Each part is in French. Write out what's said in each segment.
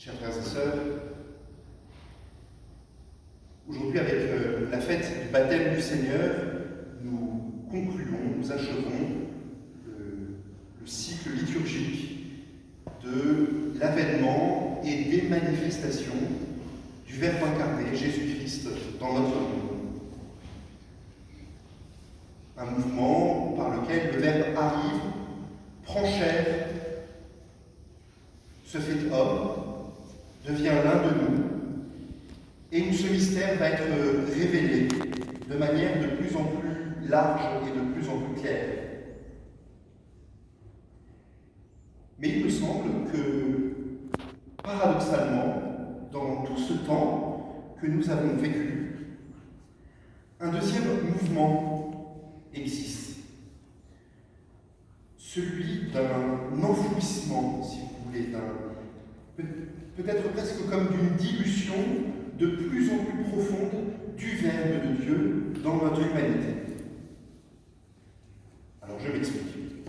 Chers frères et sœurs, aujourd'hui avec la fête du baptême du Seigneur, nous concluons, nous achevons le cycle liturgique de l'avènement et des manifestations du Verbe incarné, Jésus-Christ, dans notre monde. Un mouvement par lequel le Verbe arrive, prend chair, se fait homme, devient l'un de nous, et où ce mystère va être révélé de manière de plus en plus large et de plus en plus claire. Mais il me semble que, paradoxalement, dans tout ce temps que nous avons vécu, un deuxième mouvement existe. Celui d'un enfouissement, si vous voulez, peut-être presque comme d'une dilution de plus en plus profonde du Verbe de Dieu dans notre humanité. Alors je m'explique.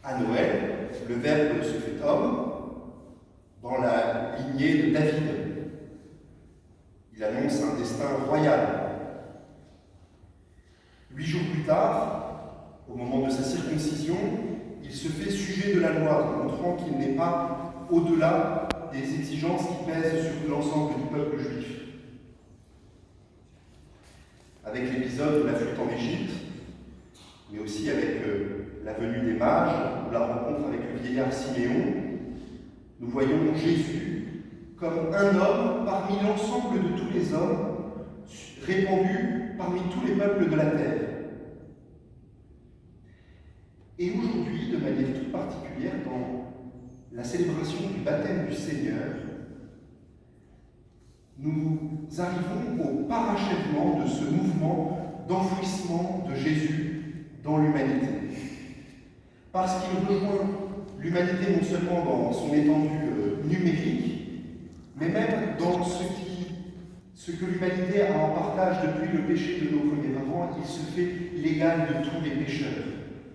À Noël, le Verbe se fait homme dans la lignée de David. Il annonce un destin royal. 8 jours plus tard, au moment de sa circoncision, il se fait sujet de la loi, montrant qu'il n'est pas au-delà des exigences qui pèsent sur l'ensemble du peuple juif. Avec l'épisode de la fuite en Égypte, mais aussi avec la venue des mages, ou la rencontre avec le vieillard Siméon, nous voyons Jésus comme un homme parmi l'ensemble de tous les hommes, répandu parmi tous les peuples de la terre. Et aujourd'hui, de manière toute particulière, dans la célébration du baptême du Seigneur, nous arrivons au parachèvement de ce mouvement d'enfouissement de Jésus dans l'humanité. Parce qu'il rejoint l'humanité non seulement dans son étendue numérique, mais même dans ce que l'humanité a en partage depuis le péché de nos premiers parents. Il se fait l'égal de tous les pécheurs,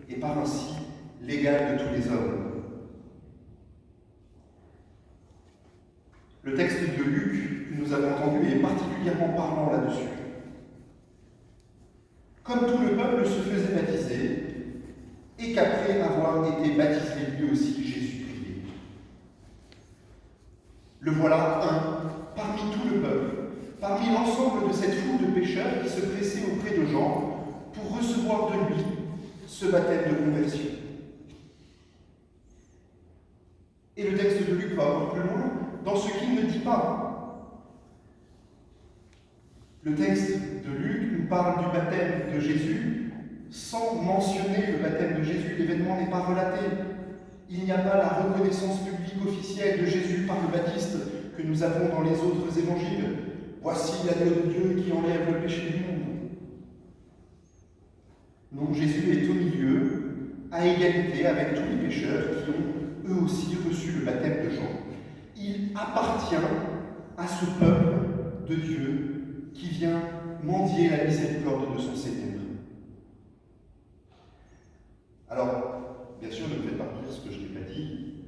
et par ainsi l'égal de tous les hommes. Le texte de Luc que nous avons entendu est particulièrement parlant là-dessus. Comme tout le peuple se faisait baptiser, et qu'après avoir été baptisé lui aussi, Jésus priait. Le voilà un parmi tout le peuple, parmi l'ensemble de cette foule de pécheurs qui se pressaient auprès de Jean pour recevoir de lui ce baptême de conversion. Et le texte de Luc va encore plus loin dans ce qu'il ne dit pas. Le texte de Luc nous parle du baptême de Jésus sans mentionner le baptême de Jésus. L'événement n'est pas relaté. Il n'y a pas la reconnaissance publique officielle de Jésus par le Baptiste que nous avons dans les autres évangiles. Voici l'agneau de Dieu qui enlève le péché du monde. Non, Jésus est au milieu, à égalité avec tous les pécheurs qui ont eux aussi reçu le baptême de Jean. Il appartient à ce peuple de Dieu qui vient mendier la miséricorde de son Seigneur. Alors, bien sûr, ne me faites pas dire ce que je n'ai pas dit.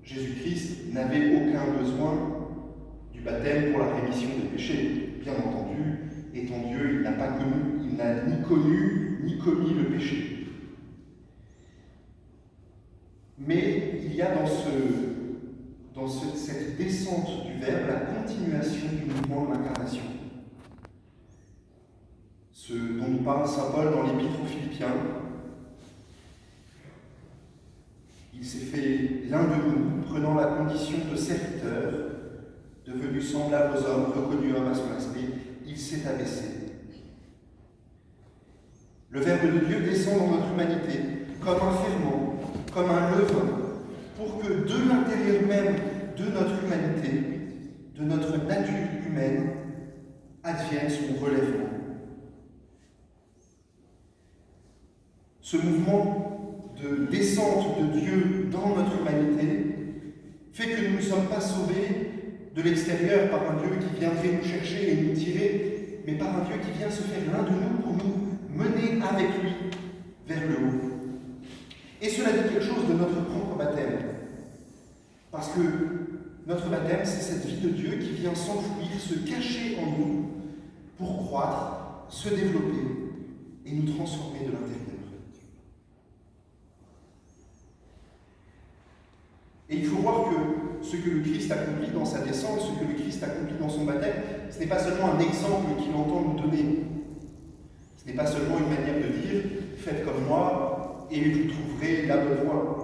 Jésus-Christ n'avait aucun besoin du baptême pour la rémission des péchés. Bien entendu, étant Dieu, il n'a ni connu ni commis le péché. Mais il y a dans cette descente du Verbe la continuation du mouvement de l'incarnation. Ce dont nous parle saint Paul dans l'Épître aux Philippiens. Il s'est fait l'un de nous, prenant la condition de serviteur, devenu semblable aux hommes, reconnu homme à son aspect, il s'est abaissé. Le Verbe de Dieu descend dans notre humanité comme un ferment, comme un levain, pour que de l'intérieur même de notre humanité, de notre nature humaine, advienne son relèvement. Ce mouvement de descente de Dieu dans notre humanité fait que nous ne sommes pas sauvés de l'extérieur par un Dieu qui viendrait nous chercher et nous tirer, mais par un Dieu qui vient se faire l'un de nous pour nous mener avec lui vers le haut. Et cela dit quelque chose de notre propre baptême. Parce que notre baptême, c'est cette vie de Dieu qui vient s'enfouir, se cacher en nous pour croître, se développer et nous transformer de l'intérieur. Et il faut voir que ce que le Christ accomplit dans sa descente, ce que le Christ accomplit dans son baptême, ce n'est pas seulement un exemple qu'il entend nous donner. Ce n'est pas seulement une manière de dire « faites comme moi et vous trouverez la bonne voie ».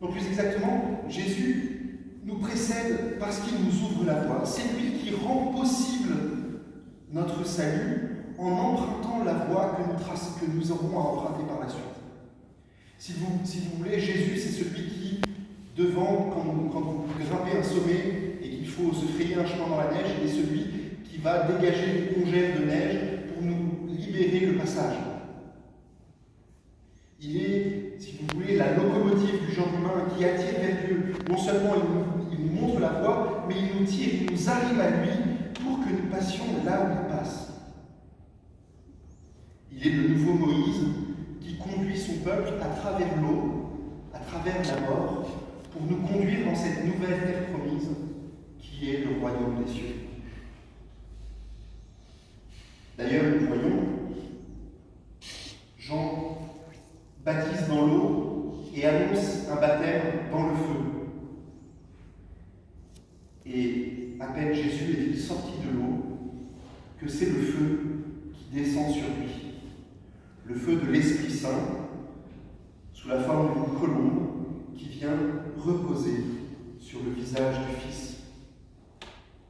Donc plus exactement, Jésus nous précède parce qu'il nous ouvre la voie. C'est lui qui rend possible notre salut en empruntant la voie que nous aurons à emprunter par la suite. Si vous voulez, Jésus, c'est celui qui, devant, quand vous grimpez un sommet et qu'il faut se frayer un chemin dans la neige, il est celui qui va dégager une congèle de neige pour nous libérer le passage. Il est, si vous voulez, la locomotive du genre humain qui attire vers Dieu. Non seulement il nous montre la voie, mais il nous tire, il nous arrive à lui pour que nous passions là où il passe. Il est le nouveau Moïse qui conduit son peuple à travers l'eau, à travers la mort, pour nous conduire dans cette nouvelle terre promise qui est le royaume des cieux. D'ailleurs, nous voyons, Jean baptise dans l'eau et annonce un baptême dans le feu. Et à peine Jésus est-il sorti de l'eau que c'est le feu qui descend sur lui. Le feu de l'Esprit Saint, sous la forme d'une colombe, qui vient reposer sur le visage du Fils.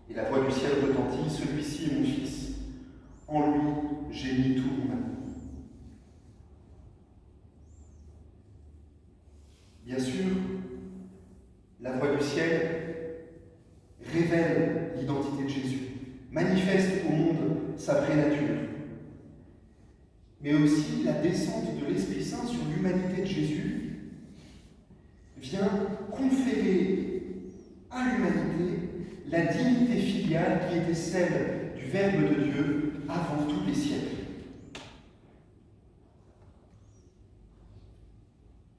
Et la voix du ciel retentit, celui-ci est mon Fils, en lui j'ai mis tout mon amour. Bien sûr, la voix du ciel révèle l'identité de Jésus, manifeste au monde sa vraie nature. Mais aussi la descente de l'Esprit Saint sur l'humanité de Jésus vient conférer à l'humanité la dignité filiale qui était celle du Verbe de Dieu avant tous les siècles.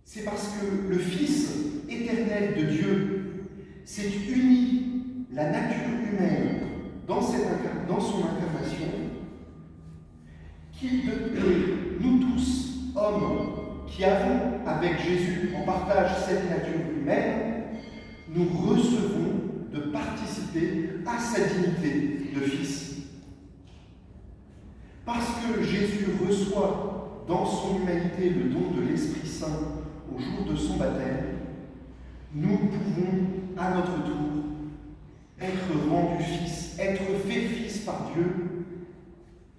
C'est parce que le Fils éternel de Dieu s'est uni la nature humaine dans son incarnation qu'il de nous tous, hommes, qui avons avec Jésus en partage cette nature humaine, nous recevons de participer à sa dignité de Fils. Parce que Jésus reçoit dans son humanité le don de l'Esprit Saint au jour de son baptême, nous pouvons à notre tour être rendus fils, être faits fils par Dieu,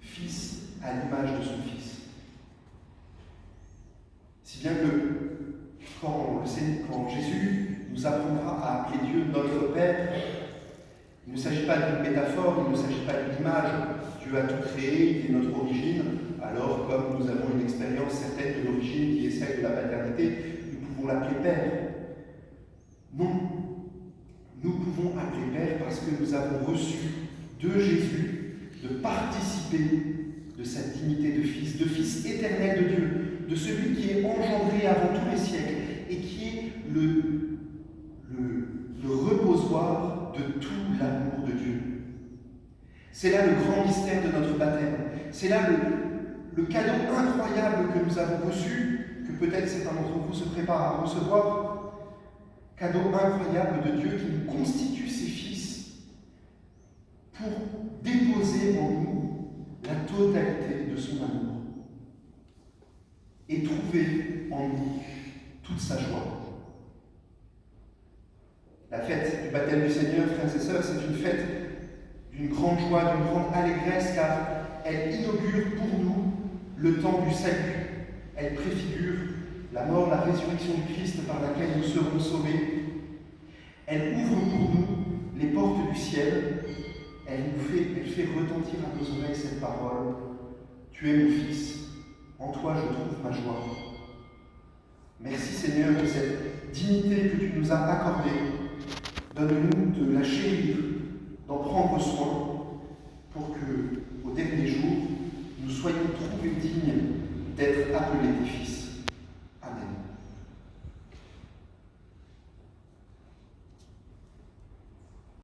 fils à l'image de son Fils. Si bien que quand Jésus nous apprendra à appeler Dieu notre Père, il ne s'agit pas d'une métaphore, il ne s'agit pas d'une image. Dieu a tout créé, il est notre origine. Alors, comme nous avons une expérience certaine de l'origine qui est celle de la paternité, nous pouvons l'appeler Père. Non, nous pouvons appeler Père parce que nous avons reçu de Jésus de participer de sa dignité de Fils éternel de Dieu, de celui qui est engendré avant tous les siècles et qui est le reposoir de tout l'amour de Dieu. C'est là le grand mystère de notre baptême. C'est là le cadeau incroyable que nous avons reçu, que peut-être certains d'entre vous se préparent à recevoir. Cadeau incroyable de Dieu qui nous constitue ses fils pour déposer en nous la totalité de son amour et trouver en nous toute sa joie. La fête du baptême du Seigneur, frères et sœurs, c'est une fête d'une grande joie, d'une grande allégresse, car elle inaugure pour nous le temps du salut. Elle préfigure la mort, la résurrection du Christ par laquelle nous serons sauvés. Elle ouvre pour nous les portes du ciel. Elle fait retentir à nos oreilles cette parole. Tu es mon Fils, en toi je trouve ma joie. Merci Seigneur de cette dignité que tu nous as accordée. Donne-nous de la chérir, d'en prendre soin, pour que, au dernier jour, nous soyons trouvés dignes d'être appelés tes fils.